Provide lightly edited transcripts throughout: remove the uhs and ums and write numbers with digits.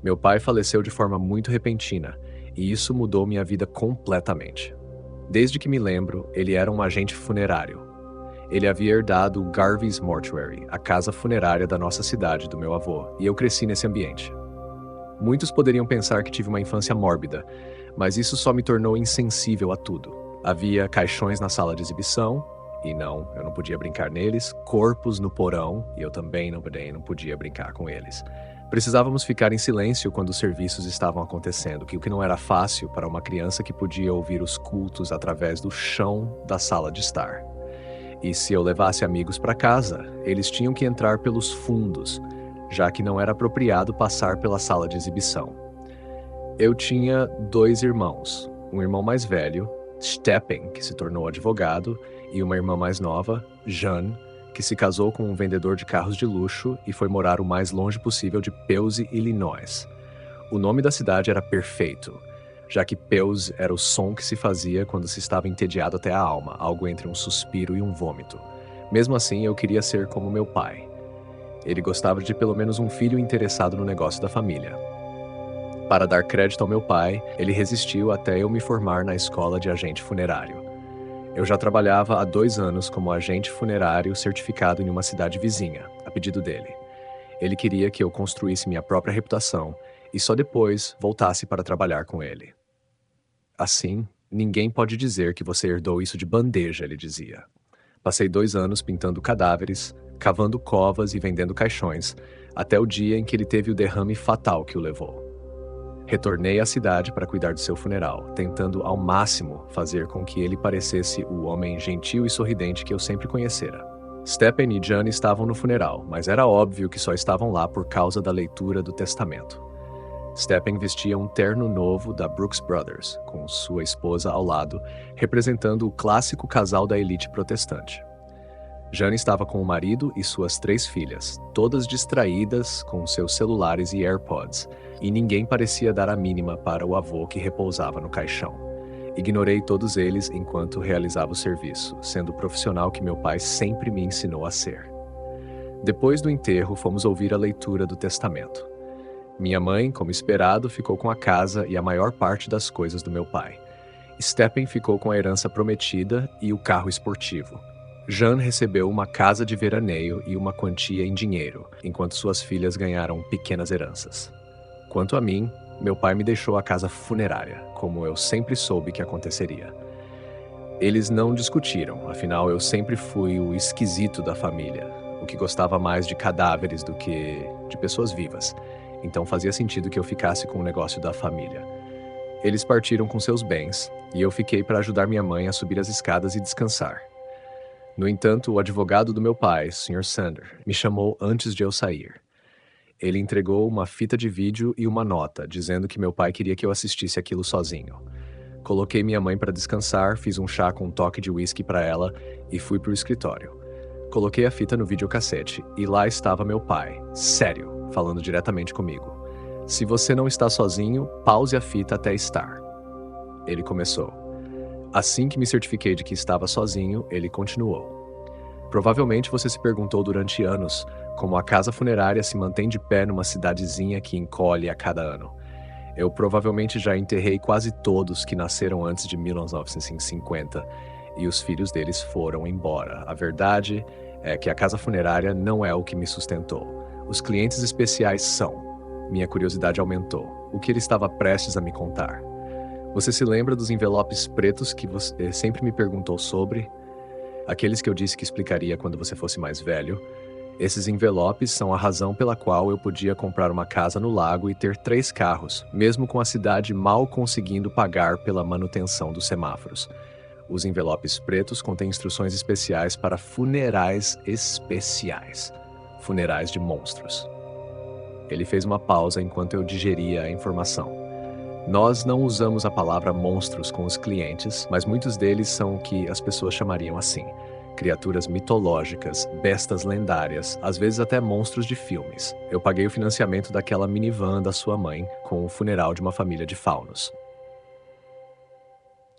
Meu pai faleceu de forma muito repentina, e isso mudou minha vida completamente. Desde que me lembro, ele era um agente funerário. Ele havia herdado o Garvey's Mortuary, a casa funerária da nossa cidade, do meu avô, e eu cresci nesse ambiente. Muitos poderiam pensar que tive uma infância mórbida, mas isso só me tornou insensível a tudo. Havia caixões na sala de exibição, e não, eu não podia brincar neles, corpos no porão, e eu também não podia brincar com eles. Precisávamos ficar em silêncio quando os serviços estavam acontecendo, o que não era fácil para uma criança que podia ouvir os cultos através do chão da sala de estar. E se eu levasse amigos para casa, eles tinham que entrar pelos fundos, já que não era apropriado passar pela sala de exibição. Eu tinha 2 irmãos, um irmão mais velho, Steppen, que se tornou advogado, e uma irmã mais nova, Jeanne, que se casou com um vendedor de carros de luxo e foi morar o mais longe possível de Peuse, Illinois. O nome da cidade era perfeito, já que Peuse era o som que se fazia quando se estava entediado até a alma, algo entre um suspiro e um vômito. Mesmo assim, eu queria ser como meu pai. Ele gostava de pelo menos um filho interessado no negócio da família. Para dar crédito ao meu pai, ele resistiu até eu me formar na escola de agente funerário. Eu já trabalhava há 2 anos como agente funerário certificado em uma cidade vizinha, a pedido dele. Ele queria que eu construísse minha própria reputação e só depois voltasse para trabalhar com ele. Assim, ninguém pode dizer que você herdou isso de bandeja, ele dizia. Passei 2 anos pintando cadáveres, cavando covas e vendendo caixões, até o dia em que ele teve o derrame fatal que o levou. Retornei à cidade para cuidar do seu funeral, tentando ao máximo fazer com que ele parecesse o homem gentil e sorridente que eu sempre conhecera. Steppen e Jeanne estavam no funeral, mas era óbvio que só estavam lá por causa da leitura do testamento. Steppen vestia um terno novo da Brooks Brothers, com sua esposa ao lado, representando o clássico casal da elite protestante. Jeanne estava com o marido e suas 3 filhas, todas distraídas com seus celulares e AirPods, e ninguém parecia dar a mínima para o avô que repousava no caixão. Ignorei todos eles enquanto realizava o serviço, sendo o profissional que meu pai sempre me ensinou a ser. Depois do enterro, fomos ouvir a leitura do testamento. Minha mãe, como esperado, ficou com a casa e a maior parte das coisas do meu pai. Steppen ficou com a herança prometida e o carro esportivo. Jeanne recebeu uma casa de veraneio e uma quantia em dinheiro, enquanto suas filhas ganharam pequenas heranças. Quanto a mim, meu pai me deixou a casa funerária, como eu sempre soube que aconteceria. Eles não discutiram, afinal eu sempre fui o esquisito da família, o que gostava mais de cadáveres do que de pessoas vivas, então fazia sentido que eu ficasse com o negócio da família. Eles partiram com seus bens, e eu fiquei para ajudar minha mãe a subir as escadas e descansar. No entanto, o advogado do meu pai, Sr. Sander, me chamou antes de eu sair. Ele entregou uma fita de vídeo e uma nota, dizendo que meu pai queria que eu assistisse aquilo sozinho. Coloquei minha mãe para descansar, fiz um chá com um toque de whisky para ela e fui para o escritório. Coloquei a fita no videocassete e lá estava meu pai, sério, falando diretamente comigo. Se você não está sozinho, pause a fita até estar. Ele começou. Assim que me certifiquei de que estava sozinho, ele continuou. Provavelmente você se perguntou durante anos como a casa funerária se mantém de pé numa cidadezinha que encolhe a cada ano. Eu provavelmente já enterrei quase todos que nasceram antes de 1950 e os filhos deles foram embora. A verdade é que a casa funerária não é o que me sustentou. Os clientes especiais são. Minha curiosidade aumentou. O que ele estava prestes a me contar? Você se lembra dos envelopes pretos que você sempre me perguntou sobre? Aqueles que eu disse que explicaria quando você fosse mais velho. Esses envelopes são a razão pela qual eu podia comprar uma casa no lago e ter 3 carros, mesmo com a cidade mal conseguindo pagar pela manutenção dos semáforos. Os envelopes pretos contêm instruções especiais para funerais especiais. Funerais de monstros. Ele fez uma pausa enquanto eu digeria a informação. Nós não usamos a palavra monstros com os clientes, mas muitos deles são o que as pessoas chamariam assim. Criaturas mitológicas, bestas lendárias, às vezes até monstros de filmes. Eu paguei o financiamento daquela minivan da sua mãe com o funeral de uma família de faunos.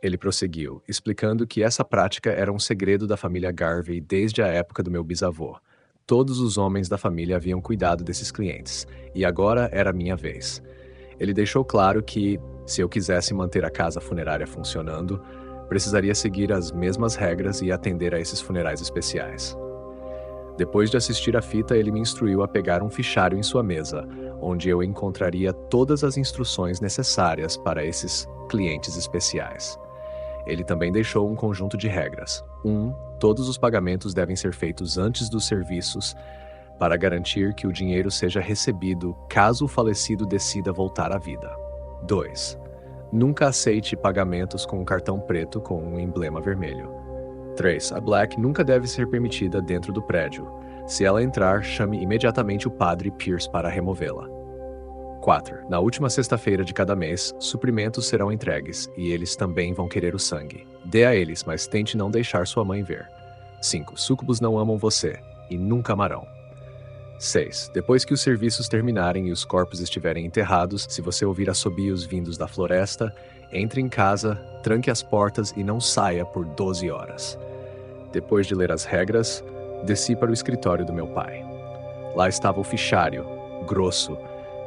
Ele prosseguiu, explicando que essa prática era um segredo da família Garvey desde a época do meu bisavô. Todos os homens da família haviam cuidado desses clientes, e agora era minha vez. Ele deixou claro que, se eu quisesse manter a casa funerária funcionando, precisaria seguir as mesmas regras e atender a esses funerais especiais. Depois de assistir a fita, ele me instruiu a pegar um fichário em sua mesa, onde eu encontraria todas as instruções necessárias para esses clientes especiais. Ele também deixou um conjunto de regras. 1. Todos os pagamentos devem ser feitos antes dos serviços para garantir que o dinheiro seja recebido caso o falecido decida voltar à vida. 2. Nunca aceite pagamentos com um cartão preto com um emblema vermelho. 3. A Black nunca deve ser permitida dentro do prédio. Se ela entrar, chame imediatamente o padre Pierce para removê-la. 4. Na última sexta-feira de cada mês, suprimentos serão entregues e eles também vão querer o sangue. Dê a eles, mas tente não deixar sua mãe ver. 5. Súcubos não amam você e nunca amarão. 6. Depois que os serviços terminarem e os corpos estiverem enterrados, se você ouvir assobios vindos da floresta, entre em casa, tranque as portas e não saia por 12 horas. Depois de ler as regras, desci para o escritório do meu pai. Lá estava o fichário, grosso,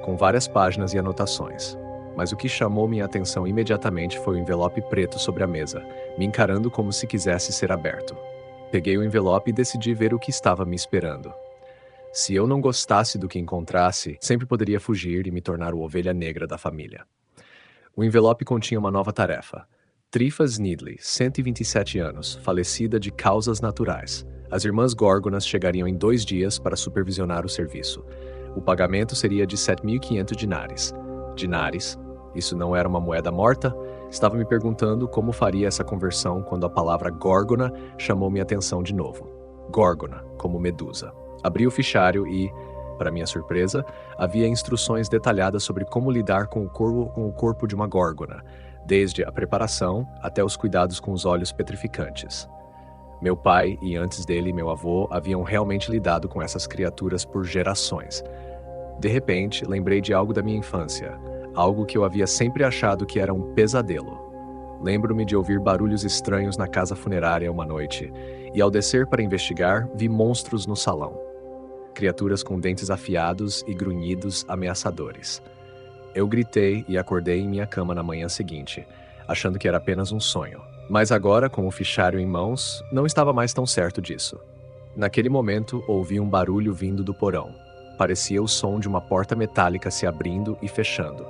com várias páginas e anotações. Mas o que chamou minha atenção imediatamente foi o envelope preto sobre a mesa, me encarando como se quisesse ser aberto. Peguei o envelope e decidi ver o que estava me esperando. Se eu não gostasse do que encontrasse, sempre poderia fugir e me tornar o ovelha negra da família. O envelope continha uma nova tarefa. Trifas Needley, 127 anos, falecida de causas naturais. As irmãs Górgonas chegariam em 2 dias para supervisionar o serviço. O pagamento seria de 7.500 dinares. Dinares? Isso não era uma moeda morta? Estava me perguntando como faria essa conversão quando a palavra Górgona chamou minha atenção de novo. Górgona, como medusa. Abri o fichário e, para minha surpresa, havia instruções detalhadas sobre como lidar com o corpo de uma górgona, desde a preparação até os cuidados com os olhos petrificantes. Meu pai e, antes dele, meu avô haviam realmente lidado com essas criaturas por gerações. De repente, lembrei de algo da minha infância, algo que eu havia sempre achado que era um pesadelo. Lembro-me de ouvir barulhos estranhos na casa funerária uma noite, e ao descer para investigar, vi monstros no salão. Criaturas com dentes afiados e grunhidos ameaçadores. Eu gritei e acordei em minha cama na manhã seguinte, achando que era apenas um sonho. Mas agora, com o fichário em mãos, não estava mais tão certo disso. Naquele momento, ouvi um barulho vindo do porão. Parecia o som de uma porta metálica se abrindo e fechando.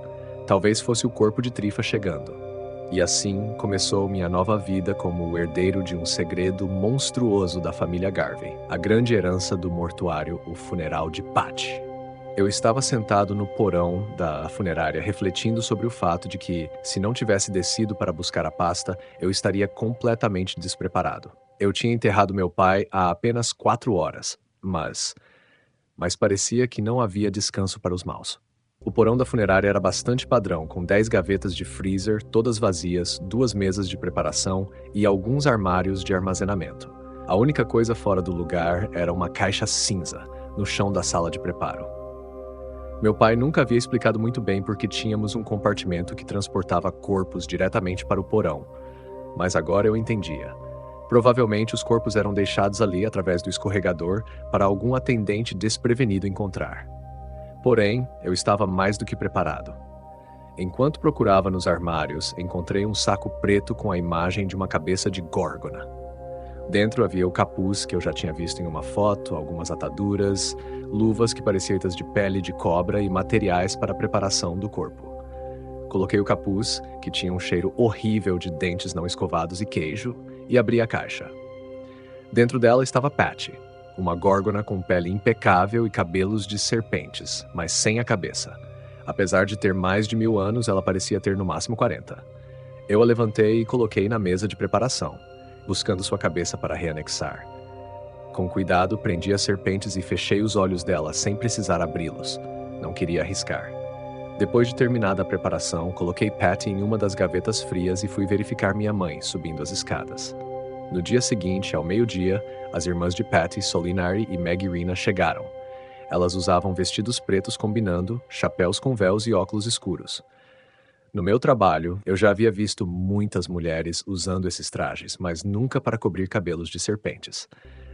Talvez fosse o corpo de Trifa chegando. E assim começou minha nova vida como o herdeiro de um segredo monstruoso da família Garvey, a grande herança do mortuário, o funeral de Patty. Eu estava sentado no porão da funerária refletindo sobre o fato de que, se não tivesse descido para buscar a pasta, eu estaria completamente despreparado. Eu tinha enterrado meu pai há apenas 4 horas, mas parecia que não havia descanso para os maus. O porão da funerária era bastante padrão, com 10 gavetas de freezer, todas vazias, 2 mesas de preparação e alguns armários de armazenamento. A única coisa fora do lugar era uma caixa cinza, no chão da sala de preparo. Meu pai nunca havia explicado muito bem por que tínhamos um compartimento que transportava corpos diretamente para o porão, mas agora eu entendia. Provavelmente os corpos eram deixados ali através do escorregador para algum atendente desprevenido encontrar. Porém, eu estava mais do que preparado. Enquanto procurava nos armários, encontrei um saco preto com a imagem de uma cabeça de górgona. Dentro havia o capuz que eu já tinha visto em uma foto, algumas ataduras, luvas que pareciam feitas de pele de cobra e materiais para a preparação do corpo. Coloquei o capuz, que tinha um cheiro horrível de dentes não escovados e queijo, e abri a caixa. Dentro dela estava Patty, uma górgona com pele impecável e cabelos de serpentes, mas sem a cabeça. Apesar de ter mais de 1000 anos, ela parecia ter no máximo 40. Eu a levantei e coloquei na mesa de preparação, buscando sua cabeça para reanexar. Com cuidado, prendi as serpentes e fechei os olhos dela sem precisar abri-los. Não queria arriscar. Depois de terminada a preparação, coloquei Patty em uma das gavetas frias e fui verificar minha mãe, subindo as escadas. No dia seguinte, ao meio-dia, as irmãs de Patty, Solinari e Maggie Rina chegaram. Elas usavam vestidos pretos combinando, chapéus com véus e óculos escuros. No meu trabalho, eu já havia visto muitas mulheres usando esses trajes, mas nunca para cobrir cabelos de serpentes.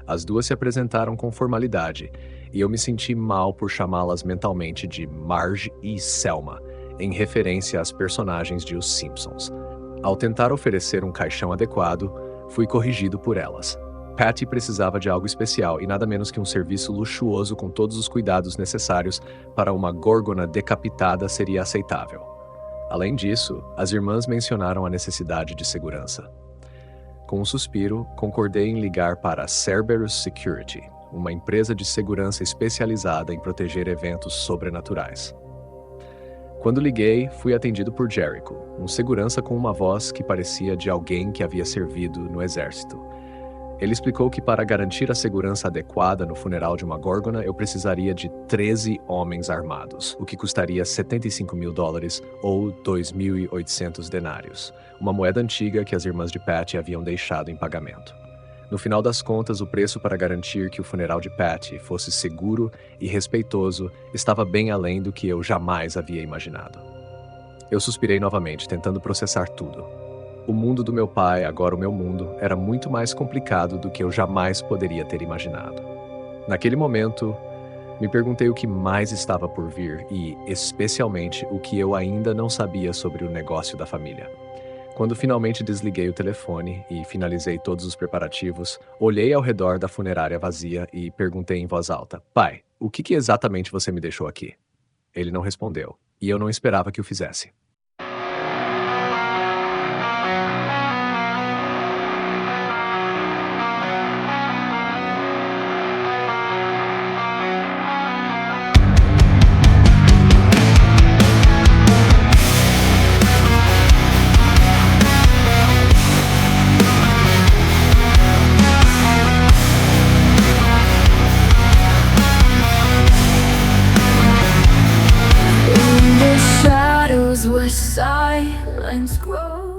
As duas se apresentaram com formalidade, e eu me senti mal por chamá-las mentalmente de Marge e Selma, em referência às personagens de Os Simpsons. Ao tentar oferecer um caixão adequado, fui corrigido por elas. Patty precisava de algo especial e nada menos que um serviço luxuoso com todos os cuidados necessários para uma górgona decapitada seria aceitável. Além disso, as irmãs mencionaram a necessidade de segurança. Com um suspiro, concordei em ligar para Cerberus Security, uma empresa de segurança especializada em proteger eventos sobrenaturais. Quando liguei, fui atendido por Jericho, um segurança com uma voz que parecia de alguém que havia servido no exército. Ele explicou que para garantir a segurança adequada no funeral de uma górgona, eu precisaria de 13 homens armados, o que custaria $75.000 ou 2.800 denários, uma moeda antiga que as irmãs de Patty haviam deixado em pagamento. No final das contas, o preço para garantir que o funeral de Patty fosse seguro e respeitoso estava bem além do que eu jamais havia imaginado. Eu suspirei novamente, tentando processar tudo. O mundo do meu pai, agora o meu mundo, era muito mais complicado do que eu jamais poderia ter imaginado. Naquele momento, me perguntei o que mais estava por vir e, especialmente, o que eu ainda não sabia sobre o negócio da família. Quando finalmente desliguei o telefone e finalizei todos os preparativos, olhei ao redor da funerária vazia e perguntei em voz alta: "Pai, o que exatamente você me deixou aqui?" Ele não respondeu, e eu não esperava que o fizesse. The shadows where silence grows.